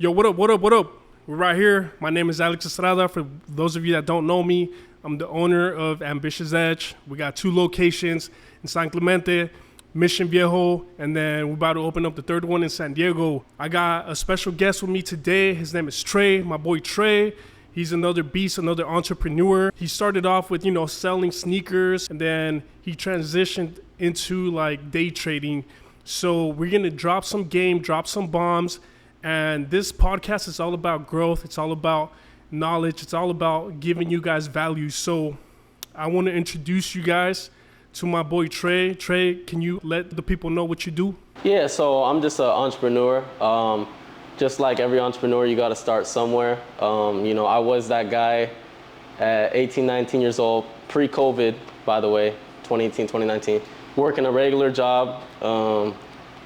Yo, what up, what up, what up? We're right here. My name is Alex Estrada. For those of you that don't know me, I'm the owner of Ambitious Edge. We got 2 locations in San Clemente, Mission Viejo, and then we're about to open up the 3rd one in San Diego. I got a special guest with me today. His name is Trey, my boy Trey. He's another beast, another entrepreneur. He started off with, selling sneakers, and then he transitioned into like day trading. So we're gonna drop some game, drop some bombs. And this podcast is all about growth. It's all about knowledge. It's all about giving you guys value. So I want to introduce you guys to my boy Trey. Trey, can you let the people know what you do? Yeah, so I'm just an entrepreneur. Just like every entrepreneur, you got to start somewhere. I was that guy at 18, 19 years old, pre-COVID, by the way, 2018, 2019, working a regular job,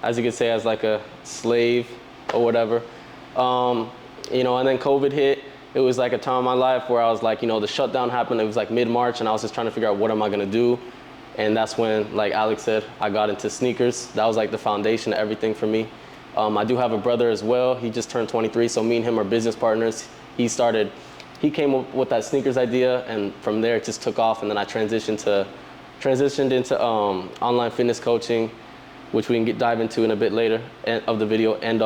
as you could say, as like a slave or whatever. And then COVID hit. It was like a time in my life where I was like, the shutdown happened. It was like mid-March, and I was just trying to figure out what am I gonna do. And that's when, like Alex said, I got into sneakers. That was like the foundation of everything for me. I do have a brother as well. He just turned 23, so me and him are business partners. He came up with that sneakers idea, and from there it just took off. And then I transitioned into online fitness coaching, which we can dive into in a bit later of the video, and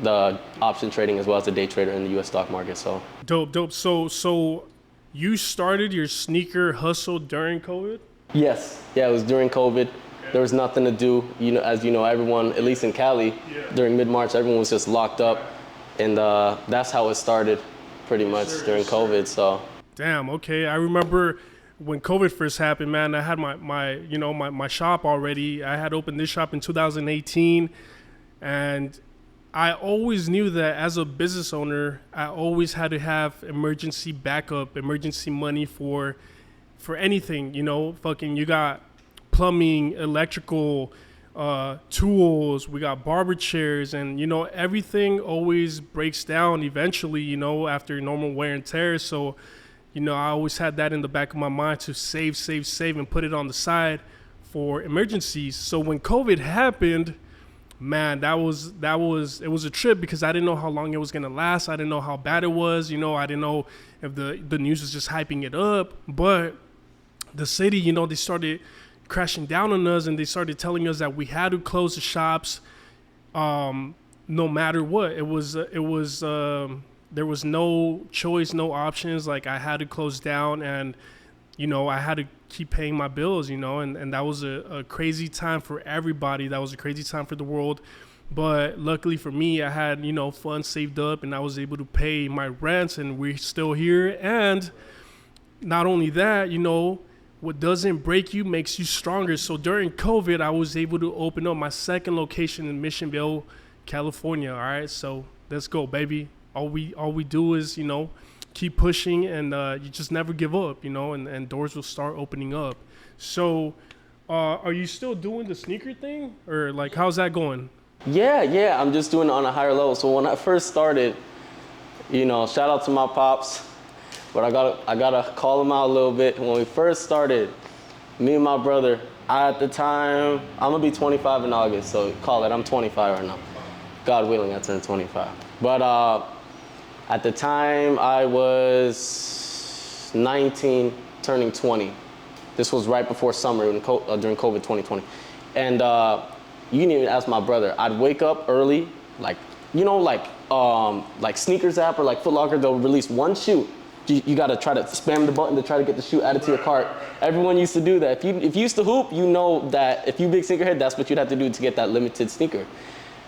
the option trading as well as the day trader in the U.S. stock market. So Dope. So you started your sneaker hustle during COVID? Yes. Yeah, it was during COVID. Okay. There was nothing to do. As you know, everyone, at least in Cali, during mid-March, everyone was just locked up, and that's how it started, pretty much during COVID. So. Damn. Okay. I remember when COVID first happened, man. I had my shop already. I had opened this shop in 2018, and I always knew that as a business owner, I always had to have emergency backup, emergency money for anything. You got plumbing, electrical, tools. We got barber chairs, and everything always breaks down eventually. After normal wear and tear. So, I always had that in the back of my mind to save, and put it on the side for emergencies. So when COVID happened, man, it was a trip because I didn't know how long it was gonna last. I didn't know how bad it was. I didn't know if the news was just hyping it up. But the city, they started crashing down on us, and they started telling us that we had to close the shops, no matter what. There was no choice, no options. Like, I had to close down, and I had to keep paying my bills, and that was a crazy time for everybody. That was a crazy time for the world. But luckily for me, I had, funds saved up, and I was able to pay my rents, and we're still here. And not only that, what doesn't break you makes you stronger. So during COVID, I was able to open up my 2nd location in Mission Viejo, California. All right, so let's go, baby. All we do is, keep pushing, and you just never give up, and doors will start opening up. So are you still doing the sneaker thing, or like, how's that going? Yeah, I'm just doing it on a higher level. So when I first started, shout out to my pops, but I gotta call him out a little bit. When we first started, me and my brother, at the time, I'm gonna be 25 in August, so call it, I'm 25 right now. God willing, I turn 25. But at the time, I was 19, turning 20. This was right before summer during COVID 2020. And you didn't even ask my brother. I'd wake up early, like Sneakers app or like Foot Locker, they'll release one shoe. You gotta try to spam the button to try to get the shoe added to your cart. Everyone used to do that. If you used to hoop, you know that if you big sneakerhead, that's what you'd have to do to get that limited sneaker.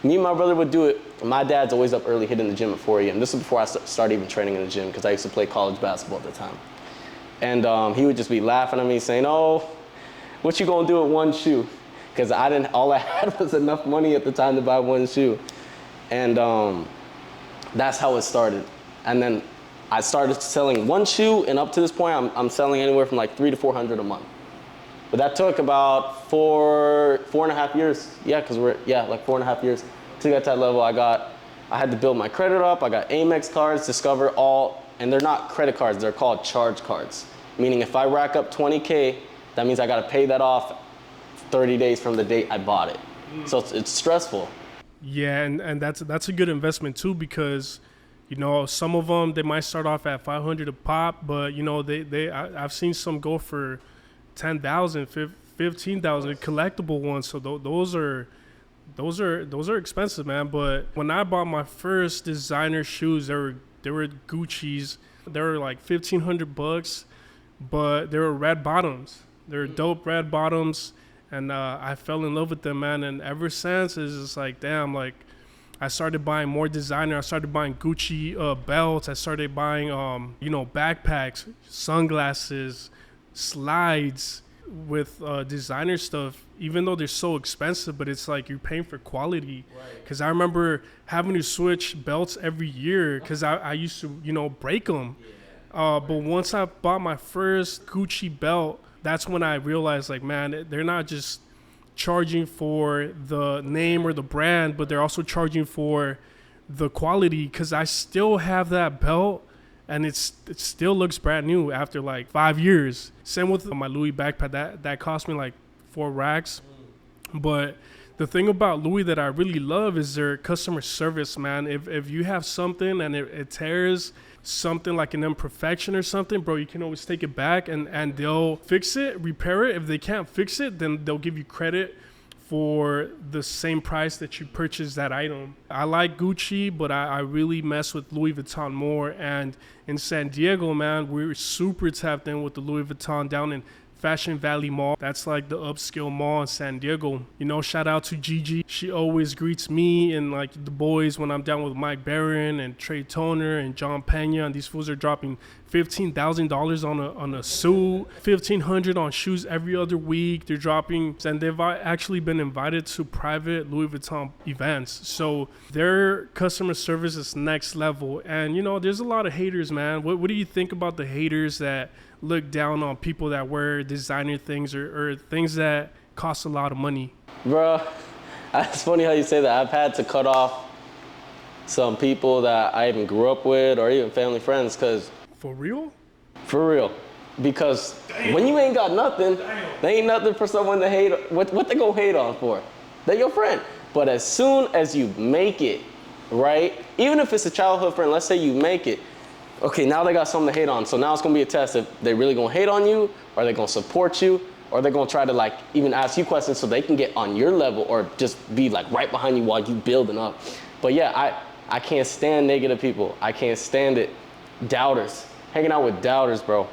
Me and my brother would do it. My dad's always up early, hitting the gym at 4 a.m. This was before I started even training in the gym, because I used to play college basketball at the time. And he would just be laughing at me, saying, "Oh, what you gonna do with one shoe?" Because all I had was enough money at the time to buy one shoe. And that's how it started. And then I started selling one shoe, and up to this point, I'm selling anywhere from like $300 to $400 a month. But that took about four and a half years. Yeah, because like 4.5 years to get to that level. I had to build my credit up. I got Amex cards, Discover, and they're not credit cards. They're called charge cards. Meaning if I rack up 20K, that means I got to pay that off 30 days from the date I bought it. So it's stressful. Yeah, and that's a good investment too, because some of them, they might start off at 500 a pop, but I've seen some go for 10,000, 15,000 collectible ones. So those are expensive, man. But when I bought my first designer shoes, they were Gucci's. They were like $1,500, but they were red bottoms. They were dope red bottoms, and I fell in love with them, man. And ever since, it's just like, damn, like I started buying more designer. I started buying Gucci belts. I started buying backpacks, sunglasses, slides with designer stuff, even though they're so expensive, but it's like you're paying for quality. Because I remember having to switch belts every year because I used to break them. But once I bought my first Gucci belt, that's when I realized, like, man, they're not just charging for the name or the brand, but they're also charging for the quality, because I still have that belt and it still looks brand new after like 5 years. Same with my Louis backpack. That cost me like 4 racks. But the thing about Louis that I really love is their customer service, man. If you have something and it tears, something like an imperfection or something, bro, you can always take it back and they'll fix it, repair it. If they can't fix it, then they'll give you credit for the same price that you purchased that item. I like Gucci, but I really mess with Louis Vuitton more. And in San Diego, man, we're super tapped in with the Louis Vuitton down in Fashion Valley Mall. That's like the upscale mall in San Diego. Shout out to Gigi. She always greets me and like the boys when I'm down with Mike Barron and Trey Toner and John Pena. And these fools are dropping $15,000 on a suit, $1,500 on shoes every other week. They're dropping, and they've actually been invited to private Louis Vuitton events. So their customer service is next level. And there's a lot of haters, man. What do you think about the haters that look down on people that wear designer things or things that cost a lot of money? Bro, it's funny how you say that. I've had to cut off some people that I even grew up with or even family friends, because For real? For real. Because when you ain't got nothing, they ain't nothing for someone to hate. What they gonna hate on for? They're your friend. But as soon as you make it, right? Even if it's a childhood friend, let's say you make it, okay, now they got something to hate on. So now it's gonna be a test if they really gonna hate on you, or they gonna support you, or they're gonna try to like even ask you questions so they can get on your level or just be like right behind you while you building up. But yeah, I can't stand negative people. I can't stand it. Doubters. Hanging out with doubters, bro.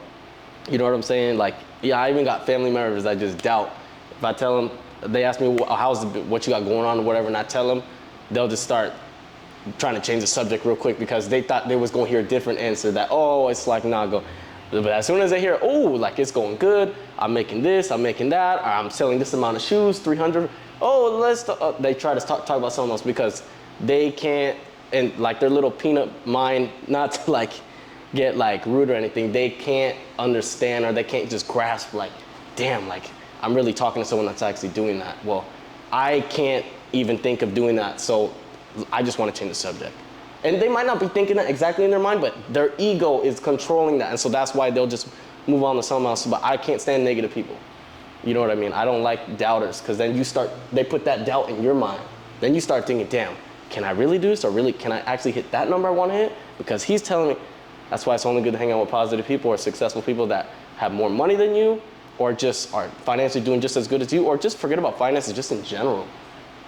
You know what I'm saying? Like, yeah, I even got family members that just doubt. If I tell them, they ask me what you got going on or whatever, and I tell them, they'll just start trying to change the subject real quick because they thought they was gonna hear a different answer, that, oh, it's like, nah, go. But as soon as they hear, oh, like it's going good, I'm making this, I'm making that, or I'm selling this amount of shoes, 300, oh, they try to talk about something else because they can't, and like their little peanut mind, not to like get like rude or anything, they can't understand or they can't just grasp like, damn, like I'm really talking to someone that's actually doing that. Well, I can't even think of doing that, so I just want to change the subject. And they might not be thinking that exactly in their mind, but their ego is controlling that, and so that's why they'll just move on to something else. But I can't stand negative people. You know what I mean? I don't like doubters, because then they put that doubt in your mind. Then you start thinking, damn, can I really do this, or really, can I actually hit that number I want to hit? Because he's telling me. That's why it's only good to hang out with positive people or successful people that have more money than you, or just are financially doing just as good as you, or just forget about finances just in general.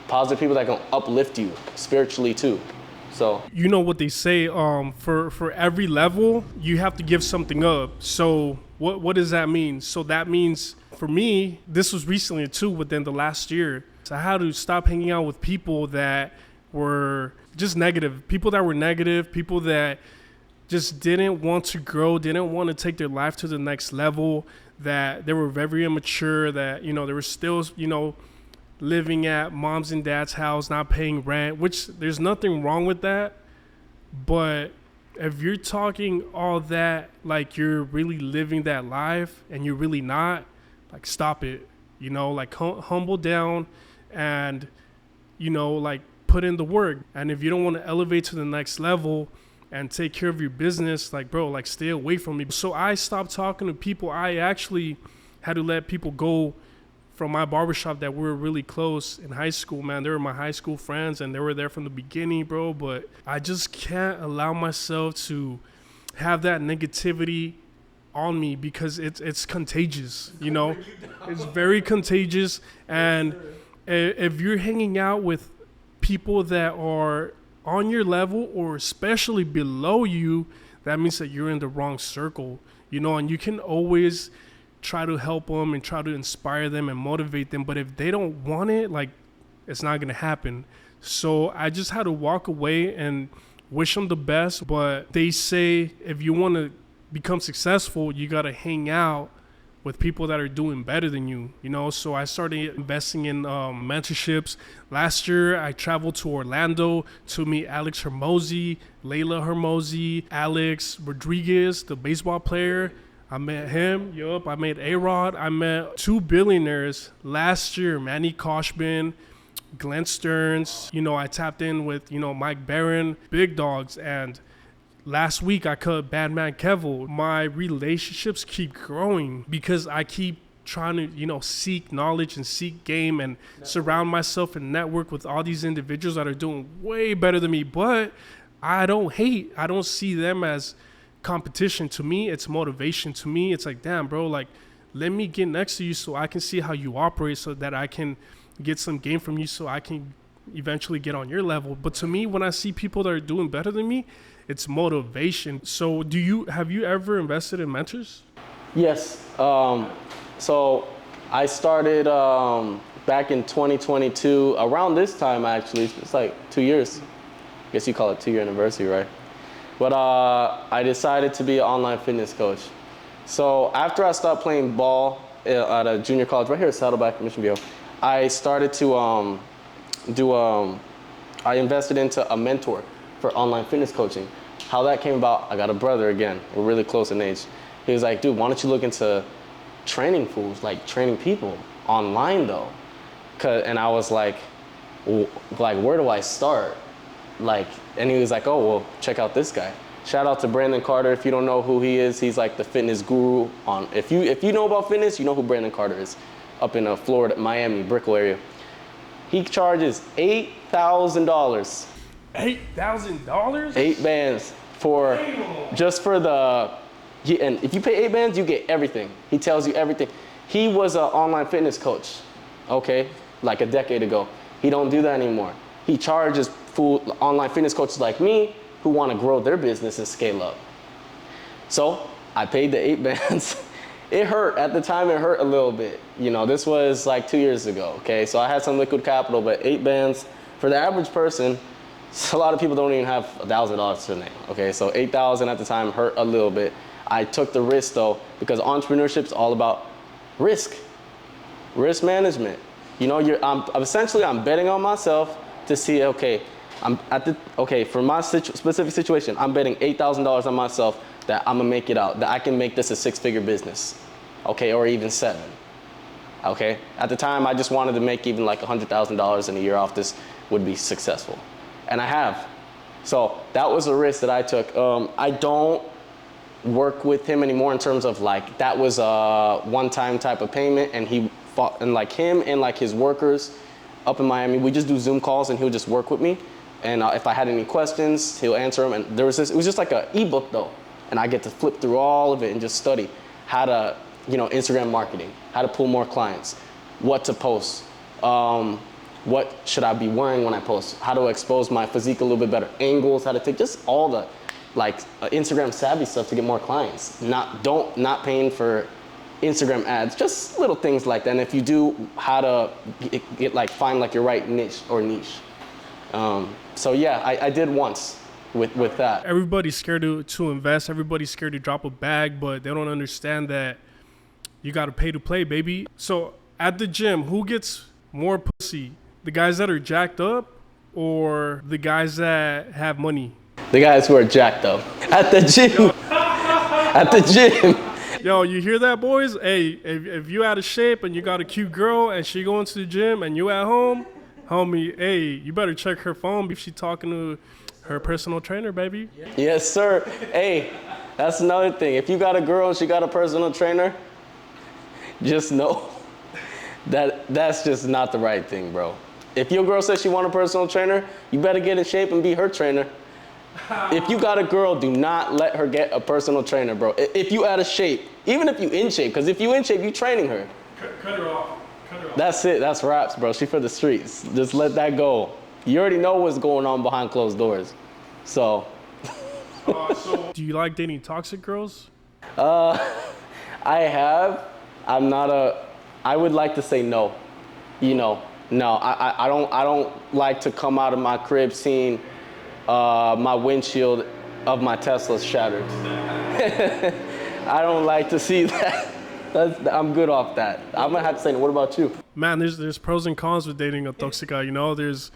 Positive people that can uplift you spiritually too. So you know what they say, for every level you have to give something up. So what does that mean? So that means for me, this was recently too, within the last year. So I had to stop hanging out with people that were just negative, people that just didn't want to grow, didn't want to take their life to the next level, that they were very immature, that, they were still, living at mom's and dad's house, not paying rent, which there's nothing wrong with that. But if you're talking all that like you're really living that life and you're really not, like, stop it, like humble down and, like put in the work. And if you don't want to elevate to the next level and take care of your business, like, bro, like, stay away from me. So I stopped talking to people. I actually had to let people go from my barbershop that we were really close in high school, man. They were my high school friends and they were there from the beginning, bro. But I just can't allow myself to have that negativity on me because it's contagious, you know. It's very contagious. And if you're hanging out with people that are on your level or especially below you, that means that you're in the wrong circle, you know. And you can always try to help them and try to inspire them and motivate them, but if they don't want it, like, it's not gonna happen. So I just had to walk away and wish them the best. But they say if you want to become successful, you got to hang out with people that are doing better than you, you know. So I started investing in mentorships. Last year I traveled to Orlando to meet Alex Hermosi, Layla Hermosi, Alex Rodriguez, the baseball player. I met him. Yup. I met A-Rod. I met 2 billionaires last year, Manny Koshbin, Glenn Stearns. You know, I tapped in with, you know, Mike Barron, big dogs. And last week I cut Badman Kevel. My relationships keep growing because I keep trying to, you know, seek knowledge and seek game and surround myself and network with all these individuals that are doing way better than me. But I don't hate. I don't see them as competition. To me, it's motivation. To me, it's like, damn, bro, like, let me get next to you so I can see how you operate, so that I can get some game from you, so I can eventually get on your level. But to me, when I see people that are doing better than me, it's motivation. So have you ever invested in mentors? Yes. So I started back in 2022, around this time actually. It's like 2 years. I guess you call it 2-year anniversary, right? But I decided to be an online fitness coach. So after I stopped playing ball at a junior college right here at Saddleback, Mission Viejo, I started to I invested into a mentor for online fitness coaching. How that came about, I got a brother again. We're really close in age. He was like, dude, why don't you look into training fools, like training people online though? And I was like, where do I start? Like, and he was like, oh, well, check out this guy. Shout out to Brandon Carter. If you don't know who he is, he's like the fitness guru on. If you know about fitness, you know who Brandon Carter is, up in Florida, Miami, Brickell area. He charges $8,000. $8,000? 8 bands for just for the. And if you pay 8 bands, you get everything. He tells you everything. He was an online fitness coach, okay, like a decade ago. He don't do that anymore. He charges full online fitness coaches like me who want to grow their business and scale up. So I paid the 8 bands. It hurt at the time. It hurt a little bit. You know, this was like 2 years ago. Okay, so I had some liquid capital, but 8 bands for the average person. A lot of people don't even have $1,000 to their name. Okay, so 8,000 at the time hurt a little bit. I took the risk though, because entrepreneurship is all about risk management. You know, I'm betting on myself to see, okay, for my specific situation, I'm betting $8,000 on myself that I'm gonna make it out, that I can make this a 6-figure business, okay, or even 7, okay? At the time, I just wanted to make even like $100,000 in a year off this would be successful, and I have. So that was a risk that I took. I don't work with him anymore in terms of like, that was a one-time type of payment, and he fought, and like him and like his workers up in Miami, we just do Zoom calls and he'll just work with me. And if I had any questions, he'll answer them. And there was this, it was just like an ebook though. And I get to flip through all of it and just study how to, you know, Instagram marketing, how to pull more clients, what to post, what should I be wearing when I post, how to expose my physique a little bit better, angles, how to take just all the like Instagram savvy stuff to get more clients. Not paying for Instagram ads, just little things like that. And if you do, how to find like your right niche. So yeah, I did once with that. Everybody's scared to invest. Everybody's scared to drop a bag, but they don't understand that you got to pay to play, baby. So at the gym, who gets more pussy? The guys that are jacked up or the guys that have money? The guys who are jacked up. At the gym. At the gym. Yo, you hear that, boys? Hey, if you out of shape and you got a cute girl and she going to the gym and you at home, homie, hey, you better check her phone if she talking to her personal trainer, baby. Yes, sir. Hey, that's another thing. If you got a girl and she got a personal trainer, just know That's just not the right thing, bro. If your girl says she want a personal trainer, you better get in shape and be her trainer. If you got a girl, do not let her get a personal trainer, bro. If you out of shape, even if you in shape, because if you in shape, you training her. Cut her off. Cut her off. That's it. That's raps, bro. She for the streets. Just let that go. You already know what's going on behind closed doors. So. Do you like dating toxic girls? I have. I'm not a. I would like to say no. You know, no. I don't like to come out of my crib seeing my windshield of my Tesla shattered. I don't like to see that. I'm good off that. I'm gonna have to say, what about you? Man, there's pros and cons with dating a toxica. You know, there's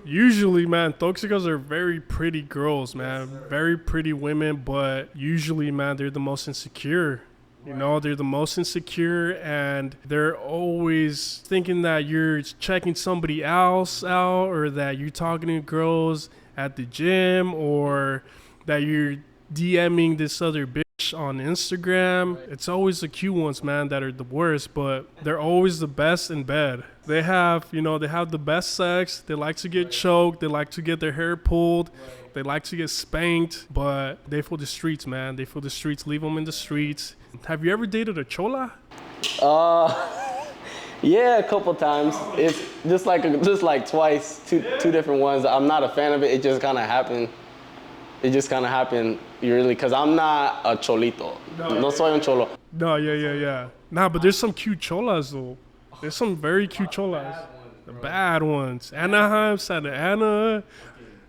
usually, man, toxicas are very pretty girls, man, very pretty women, but usually, man, they're the most insecure. You know, they're the most insecure, and they're always thinking that you're checking somebody else out, or that you're talking to girls at the gym, or that you're DMing this other bitch on Instagram. It's always the cute ones, man, that are the worst, but they're always the best in bed. They have, you know, they have the best sex. They like to get choked. They like to get their hair pulled. They like to get spanked, but they for the streets, man. They for the streets. Leave them in the streets. Have you ever dated a chola? Yeah, a couple times. It's just like twice, two different ones. I'm not a fan of it. It just kind of happened. It just kind of happened, really, because I'm not a cholito. No soy un cholo. No, yeah. Nah, but there's some cute cholas, though. There's some very cute cholas. The bad ones. Anaheim, Santa Ana,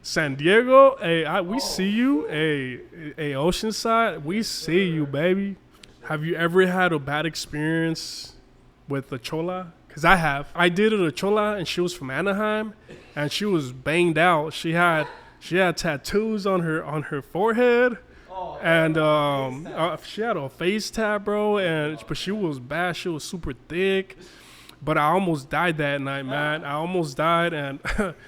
San Diego. Hey, we see you. Hey, Oceanside, we see you, baby. Have you ever had a bad experience with a chola? Because I have. I dated a chola, and she was from Anaheim, and she was banged out. She had tattoos on her forehead, and she had a face tab, bro. But she was bad. She was super thick. But I almost died that night, man. I almost died, and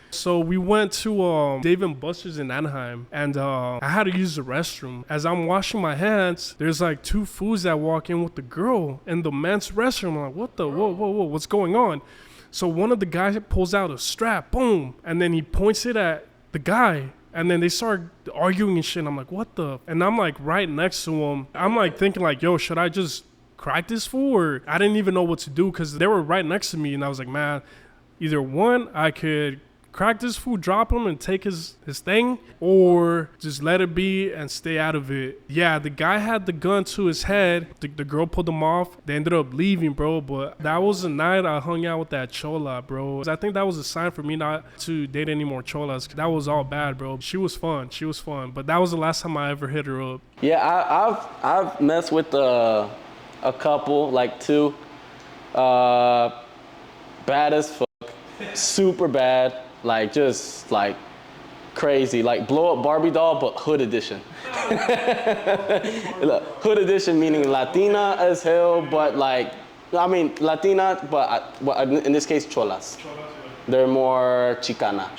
so we went to Dave & Buster's in Anaheim, and I had to use the restroom. As I'm washing my hands, there's like two fools that walk in with the girl in the men's restroom. I'm like, what the, whoa, what's going on? So one of the guys pulls out a strap, boom, and then he points it at the guy, and then they start arguing and shit. And I'm like, what the? And I'm like right next to him. I'm like thinking like, yo, should I just crack this fool? Or I didn't even know what to do, because they were right next to me, and I was like, man, either one, I could crack this fool, drop him and take his thing, or just let it be and stay out of it. Yeah, the guy had the gun to his head. The girl pulled him off. They ended up leaving, bro. But that was the night I hung out with that chola, bro. I think that was a sign for me not to date any more cholas, 'cause that was all bad, bro. She was fun, but that was the last time I ever hit her up. Yeah, I've messed with a couple, like two, bad as fuck, super bad, like just like crazy, like blow up Barbie doll, but hood edition. Hood edition meaning Latina as hell, but like, I mean Latina, but in this case cholas. They're more Chicana.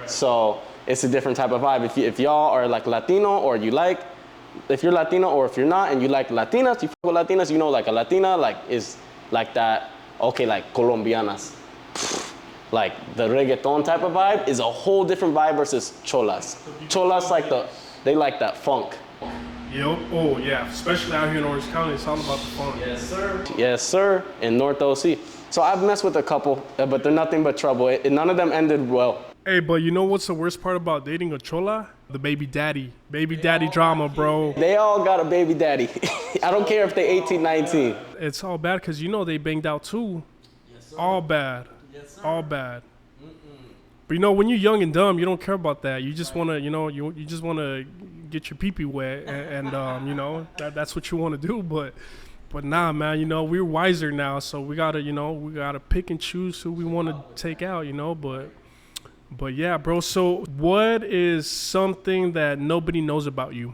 So it's a different type of vibe. If y'all are like Latino, or if you're Latino, or if you're not and you like Latinas, you fuck with Latinas, you know, like a Latina like is like that, okay, like Colombianas. Like the reggaeton type of vibe is a whole different vibe versus cholas. Cholas they like that funk. Yep. Oh yeah, especially out here in Orange County, it's all about the funk. Yes, sir. Yes, sir. In North OC. So I've messed with a couple, but they're nothing but trouble. None of them ended well. Hey, but you know what's the worst part about dating a chola? The baby daddy drama, bro. They all got a baby daddy. I don't care if they 18, 19. It's all bad because you know they banged out too. Yes, all bad. Yes, sir. All bad. But you know, when you're young and dumb, you don't care about that. You just want to, you know, you just want to get your pee-pee wet, and you know, that's what you want to do. But nah, man, you know, we're wiser now, so we gotta pick and choose who we want to take out, you know. But yeah, bro. So what is something that nobody knows about you?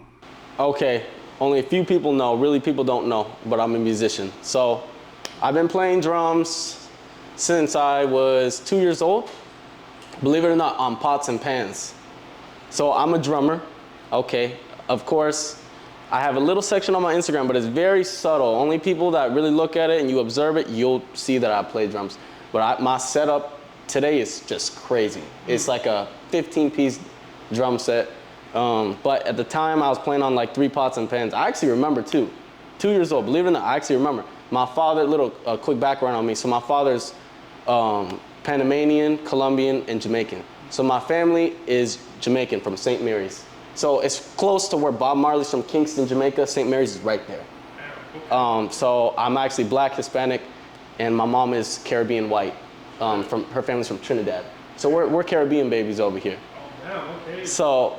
Okay, only a few people know. Really, people don't know, but I'm a musician. So I've been playing drums since I was 2 years old. Believe it or not, on pots and pans. So I'm a drummer. Okay, of course, I have a little section on my Instagram, but it's very subtle. Only people that really look at it and you observe it, you'll see that I play drums. But my setup today is just crazy. It's like a 15-piece drum set. But at the time, I was playing on like 3 pots and pans. I actually remember too. 2 years old, believe it or not, I actually remember. My father, quick background on me. So my father's Panamanian, Colombian, and Jamaican. So my family is Jamaican from St. Mary's. So it's close to where Bob Marley's from, Kingston, Jamaica. St. Mary's is right there. So I'm actually Black, Hispanic, and my mom is Caribbean white. Her family's from Trinidad. So we're Caribbean babies over here. Okay. So,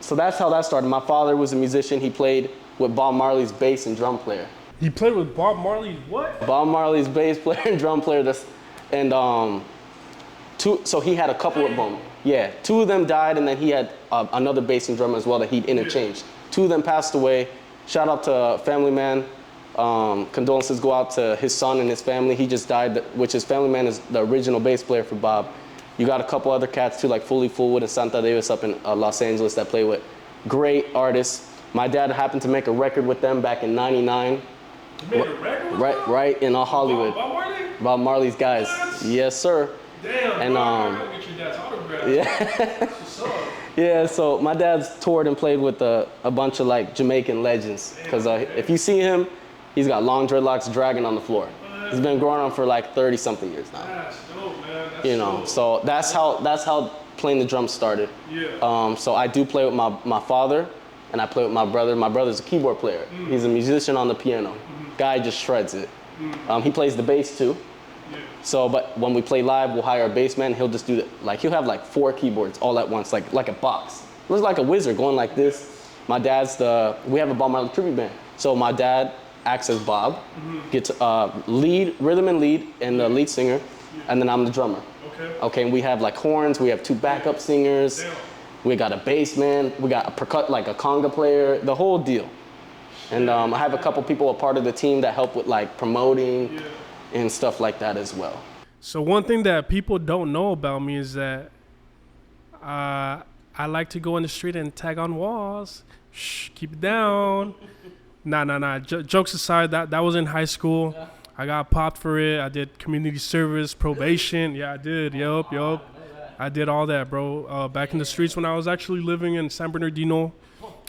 so that's how that started. My father was a musician. He played with Bob Marley's bass and drum player. He played with Bob Marley's what? Bob Marley's bass player and drum player. So he had a couple of them. Yeah, 2 of them died, and then he had another bass and drum as well that he'd interchanged. 2 of them passed away. Shout out to Family Man. Condolences go out to his son and his family. He just died, which his Family Man is the original bass player for Bob. You got a couple other cats too, like Fully Fullwood and Santa Davis up in Los Angeles that play with great artists. My dad happened to make a record with them back in '99. You made a record with them? Right in Hollywood. Bob Marley? Bob Marley's guys. What? Yes, sir. Damn, and I gotta get your dad's autograph. Yeah. That's what's up. Yeah, so my dad's toured and played with a bunch of like Jamaican legends. Because if you see him, he's got long dreadlocks dragging on the floor. He's been growing on for like 30-something years now. That's dope, man. That's So that's how playing the drums started. Yeah. So I do play with my father, and I play with my brother. My brother's a keyboard player. He's a musician on the piano. Guy just shreds it. He plays the bass too. Yeah. So, but when we play live, we'll hire a bass man. He'll just do that. Like he'll have like 4 keyboards all at once, like a box. Looks like a wizard going like this. My dad's we have a Bob Marley tribute band. So my dad acts as Bob, gets lead, rhythm and lead, and the lead singer, and then I'm the drummer. Okay, and we have like horns, we have 2 backup singers, we got a bass man, we got like a conga player, the whole deal. And I have a couple people a part of the team that help with like promoting and stuff like that as well. So one thing that people don't know about me is that I like to go in the street and tag on walls. Shh, keep it down. Nah. Jokes aside, that was in high school. Yeah. I got popped for it. I did community service, probation. Yeah, I did. Yup. I did all that, bro. Back in the streets when I was actually living in San Bernardino.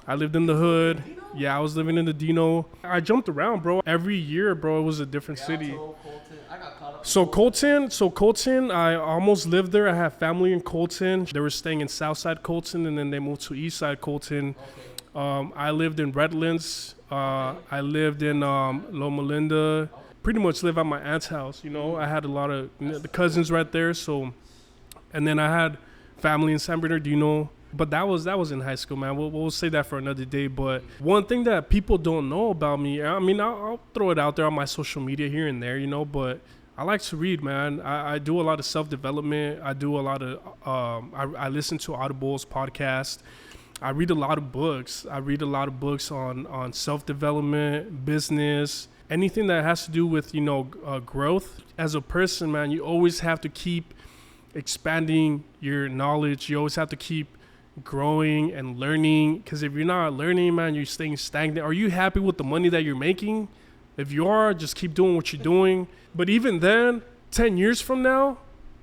I lived in the hood. Yeah, I was living in the Dino. I jumped around, bro. Every year, bro, it was a different city. So Colton, I almost lived there. I have family in Colton. They were staying in Southside Colton, and then they moved to Eastside Colton. I lived in Redlands. I lived in Loma Linda. Pretty much lived at my aunt's house. I had a lot of the cousins right there. So, and then I had family in San Bernardino. But that was in high school, man. We'll say that for another day. But one thing that people don't know about me, I mean, I'll throw it out there on my social media here and there, but I like to read, man. I do a lot of self-development. I do a lot of, I listen to Audible's podcast. I read a lot of books. I read a lot of books on self-development, business, anything that has to do with, growth. As a person, man, you always have to keep expanding your knowledge. You always have to keep growing and learning, because if you're not learning, man, you're staying stagnant. Are you happy with the money that you're making? If you are, just keep doing what you're doing. But even then, 10 years from now,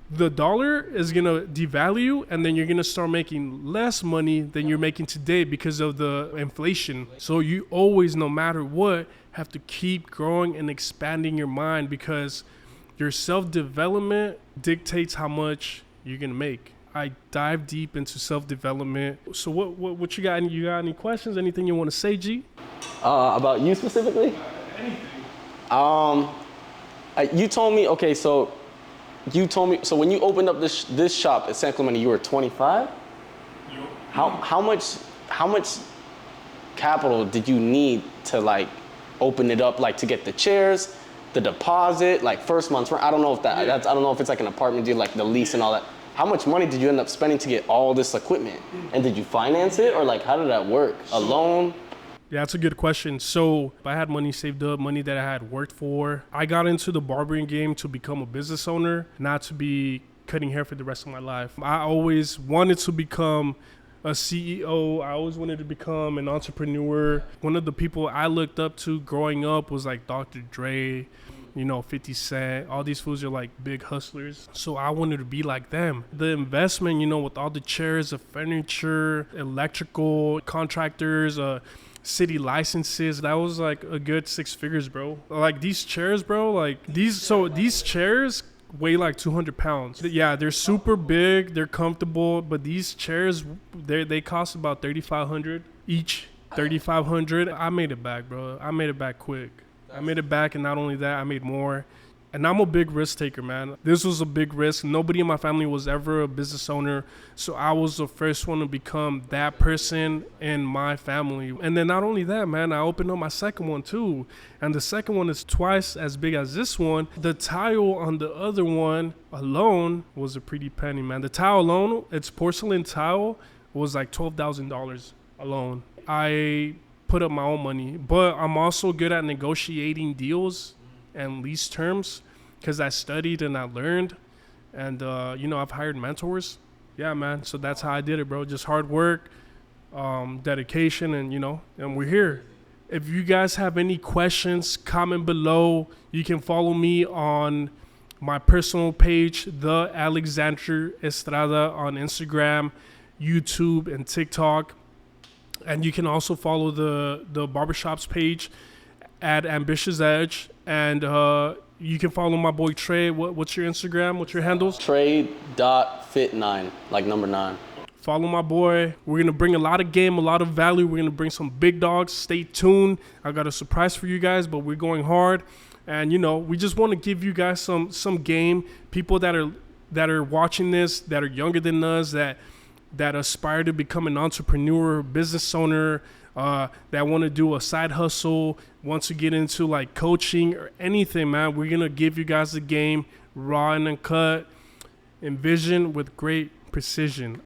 the dollar is going to devalue, and then you're going to start making less money than you're making today because of the inflation. So you always, no matter what, have to keep growing and expanding your mind, because your self-development dictates how much you're going to make. I dive deep into self-development. So what you got? You got any questions? Anything you want to say, G? About you specifically? Anything. You told me, okay, so when you opened up this shop at San Clemente, you were 25? How much capital did you need to like open it up, like to get the chairs, the deposit, like first month's rent? I don't know if I don't know if it's like an apartment deal, like the lease and all that. How much money did you end up spending to get all this equipment? And did you finance it, or like how did that work? A loan? Yeah, that's a good question. So I had money saved up, money that I had worked for. I got into the barbering game to become a business owner, not to be cutting hair for the rest of my life. I always wanted to become a CEO. I always wanted to become an entrepreneur. One of the people I looked up to growing up was like Dr. Dre, 50 Cent. All these fools are like big hustlers. So I wanted to be like them. The investment, with all the chairs, the furniture, electrical, contractors, city licenses, that was like a good 6 figures, bro. Like these chairs, bro, these chairs weigh like 200 pounds. Yeah, they're super big, they're comfortable, but these chairs, they cost about 3,500 each. 3,500. I made it back, bro. I made it back quick. I made it back, and not only that, I made more. And I'm a big risk taker, man. This was a big risk. Nobody in my family was ever a business owner, so I was the first one to become that person in my family. And then not only that, man, I opened up my second one too. And the second one is twice as big as this one. The tile on the other one alone was a pretty penny, man. The tile alone, it's porcelain tile, was like $12,000 alone. I put up my own money, but I'm also good at negotiating deals and lease terms because I studied and I learned, and I've hired mentors. Yeah, man. So that's how I did it, bro. Just hard work, dedication, and we're here. If you guys have any questions, comment below. You can follow me on my personal page, the Alexander Estrada, on Instagram, YouTube, and TikTok. And you can also follow the Barbershops page at Ambitious Edge. And you can follow my boy Trey. What's your Instagram? What's your handles? Trey.fit9, like number 9. Follow my boy. We're going to bring a lot of game, a lot of value. We're going to bring some big dogs. Stay tuned. I got a surprise for you guys, but we're going hard. And, we just want to give you guys some game. People that are watching this, that are younger than us, that aspire to become an entrepreneur, business owner, that want to do a side hustle, wants to get into like coaching or anything, man. We're going to give you guys the game raw and uncut, envision with great precision.